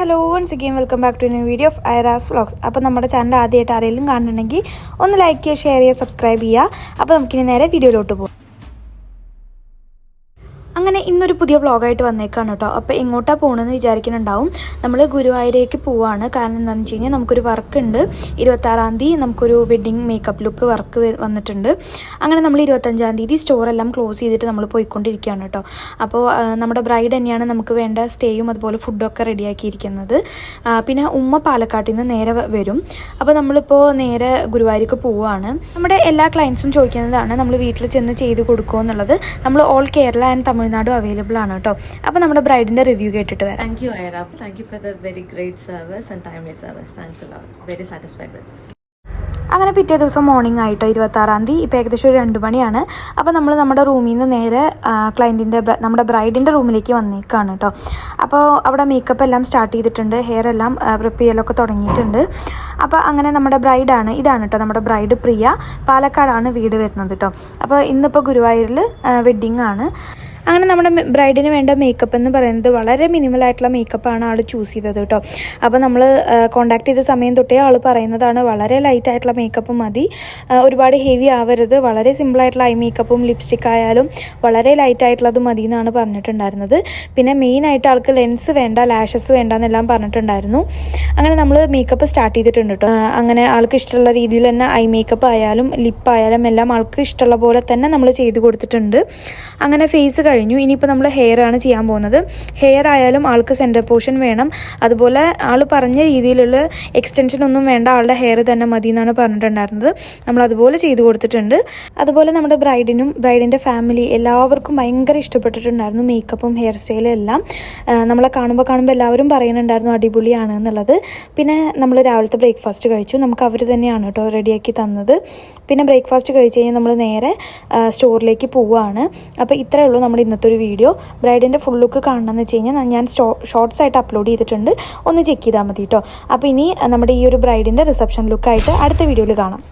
hello once again welcome back to a new video of Ira's vlogs. അപ്പോൾ നമ്മുടെ channel ആദ്യമായിട്ട് ആരെങ്കിലും കാണുന്നുണ്ടെങ്കിൽ ഒന്ന് ലൈക്ക് ചെയ്യുക, ഷെയർ ചെയ്യുക, സബ്സ്ക്രൈബ് ചെയ്യുക. അപ്പോൾ നമുക്കിനി നേരെ വീഡിയോയിലോട്ട് പോകാം. അങ്ങനെ ഇന്നൊരു പുതിയ വ്ളോഗായിട്ട് വന്നേക്കാണ് കേട്ടോ. അപ്പോൾ എങ്ങോട്ടാണ് പോകണമെന്ന് വിചാരിക്കുന്നുണ്ടാവും. നമ്മൾ ഗുരുവായൂരേക്ക് പോവാണ്. കാരണം എന്താണെന്ന് വെച്ച് കഴിഞ്ഞാൽ നമുക്കൊരു വർക്ക് ഉണ്ട്. 26-ാം തീയതി നമുക്കൊരു വെഡ്ഡിങ് മേക്കപ്പ് ലുക്ക് വർക്ക് വന്നിട്ടുണ്ട്. അങ്ങനെ നമ്മൾ 25-ാം തീയതി സ്റ്റോറെല്ലാം ക്ലോസ് ചെയ്തിട്ട് നമ്മൾ പോയിക്കൊണ്ടിരിക്കുകയാണ് കേട്ടോ. അപ്പോൾ നമ്മുടെ ബ്രൈഡ് തന്നെയാണ് നമുക്ക് വേണ്ട സ്റ്റേയും അതുപോലെ ഫുഡൊക്കെ റെഡിയാക്കിയിരിക്കുന്നത്. പിന്നെ ഉമ്മ പാലക്കാട്ടിൽ നിന്ന് നേരെ വരും. അപ്പോൾ നമ്മളിപ്പോൾ നേരെ ഗുരുവായൂർക്ക് പോവുകയാണ്. നമ്മുടെ എല്ലാ ക്ലയൻസും ചോദിക്കുന്നതാണ് നമ്മൾ വീട്ടിൽ ചെന്ന് ചെയ്ത് കൊടുക്കുമോ എന്നുള്ളത്. നമ്മൾ ഓൾ കേരള ആൻഡ് തമിഴ്നാടും അവൈലബിൾ ആണ് കേട്ടോ. അപ്പോൾ നമ്മുടെ ബ്രൈഡിൻ്റെ റിവ്യൂ കേട്ടിട്ട് വരാം. Thank you, Aira. Thank you for the very great service and timely service. Thanks a lot. Very satisfied with it. അങ്ങനെ പിറ്റേ ദിവസം മോർണിംഗ് ആയിട്ടോ 26-ാം തീയതി. ഇപ്പോൾ ഏകദേശം ഒരു 2 മണിയാണ്. അപ്പോൾ നമ്മൾ നമ്മുടെ റൂമിൽ നിന്ന് നേരെ നമ്മുടെ ബ്രൈഡിൻ്റെ റൂമിലേക്ക് വന്നേക്കാണ് കേട്ടോ. അപ്പോൾ അവിടെ മേക്കപ്പ് എല്ലാം സ്റ്റാർട്ട് ചെയ്തിട്ടുണ്ട്, ഹെയർ എല്ലാം പ്രിപ്പയർ ചെയ്യലൊക്കെ തുടങ്ങിയിട്ടുണ്ട്. അപ്പോൾ അങ്ങനെ നമ്മുടെ ബ്രൈഡാണ്, ഇതാണ് കേട്ടോ നമ്മുടെ ബ്രൈഡ് പ്രിയ. പാലക്കാടാണ് വീട് വരുന്നത് കേട്ടോ. അപ്പോൾ ഇന്നിപ്പോൾ ഗുരുവായൂരിൽ വെഡ്ഡിങ് ആണ്. അങ്ങനെ നമ്മുടെ ബ്രൈഡിന് വേണ്ട മേക്കപ്പ് എന്ന് പറയുന്നത് വളരെ മിനിമലായിട്ടുള്ള മേക്കപ്പാണ് ആൾ ചൂസ് ചെയ്തത് കേട്ടോ. അപ്പോൾ നമ്മൾ കോൺടാക്ട് ചെയ്ത സമയം തൊട്ടേ ആൾ പറയുന്നതാണ് വളരെ ലൈറ്റായിട്ടുള്ള മേക്കപ്പ് മതി, ഒരുപാട് ഹെവി ആവരുത്, വളരെ സിമ്പിളായിട്ടുള്ള ഐ മേക്കപ്പും ലിപ്സ്റ്റിക് ആയാലും വളരെ ലൈറ്റായിട്ടുള്ളത് മതി എന്നാണ് പറഞ്ഞിട്ടുണ്ടായിരുന്നത്. പിന്നെ മെയിനായിട്ട് ആൾക്ക് ലെൻസ് വേണ്ട, ലാഷസ് വേണ്ട എന്നെല്ലാം പറഞ്ഞിട്ടുണ്ടായിരുന്നു. അങ്ങനെ നമ്മൾ മേക്കപ്പ് സ്റ്റാർട്ട് ചെയ്തിട്ടുണ്ട് കേട്ടോ. അങ്ങനെ ആൾക്ക് ഇഷ്ടമുള്ള രീതിയിൽ തന്നെ ഐ മേക്കപ്പ് ആയാലും ലിപ്പായാലും എല്ലാം ആൾക്ക് ഇഷ്ടമുള്ള പോലെ തന്നെ നമ്മൾ ചെയ്ത് കൊടുത്തിട്ടുണ്ട്. അങ്ങനെ ഫേസ് കഴിഞ്ഞു. ഇനിയിപ്പോൾ നമ്മൾ ഹെയർ ആണ് ചെയ്യാൻ പോകുന്നത്. ഹെയർ ആയാലും ആൾക്ക് സെൻറ്റർ പോർഷൻ വേണം, അതുപോലെ ആൾ പറഞ്ഞ രീതിയിലുള്ള എക്സ്റ്റൻഷൻ ഒന്നും വേണ്ട, ആളുടെ ഹെയർ തന്നെ മതി എന്നാണ് പറഞ്ഞിട്ടുണ്ടായിരുന്നത്. നമ്മൾ അതുപോലെ ചെയ്ത് കൊടുത്തിട്ടുണ്ട്. അതുപോലെ നമ്മുടെ ബ്രൈഡിൻ്റെ ഫാമിലി എല്ലാവർക്കും ഭയങ്കര ഇഷ്ടപ്പെട്ടിട്ടുണ്ടായിരുന്നു മേക്കപ്പും ഹെയർ സ്റ്റൈലും എല്ലാം. നമ്മളെ കാണുമ്പോൾ എല്ലാവരും പറയുന്നുണ്ടായിരുന്നു അടിപൊളിയാണ് എന്നുള്ളത്. പിന്നെ നമ്മൾ രാവിലത്തെ ബ്രേക്ക്ഫാസ്റ്റ് കഴിച്ചു. നമുക്ക് അവർ തന്നെയാണ് കേട്ടോ റെഡിയാക്കി തന്നത്. പിന്നെ ബ്രേക്ക്ഫാസ്റ്റ് കഴിച്ച് കഴിഞ്ഞാൽ നമ്മൾ നേരെ സ്റ്റോറിലേക്ക് പോവുകയാണ്. അപ്പോൾ ഇത്രയേ ഉള്ളൂ നമ്മുടെ ഇന്നത്തെ ഒരു വീഡിയോ. ബ്രൈഡിൻ്റെ ഫുൾ ലുക്ക് കാണണമെന്ന് വെച്ച് കഴിഞ്ഞാൽ ഞാൻ ഷോർട്സ് ആയിട്ട് അപ്ലോഡ് ചെയ്തിട്ടുണ്ട്, ഒന്ന് ചെക്ക് ചെയ്താൽ മതി കേട്ടോ. അപ്പോൾ ഇനി നമ്മുടെ ഈ ഒരു ബ്രൈഡിൻ്റെ റിസപ്ഷൻ ലുക്കായിട്ട് അടുത്ത വീഡിയോയിൽ കാണാം.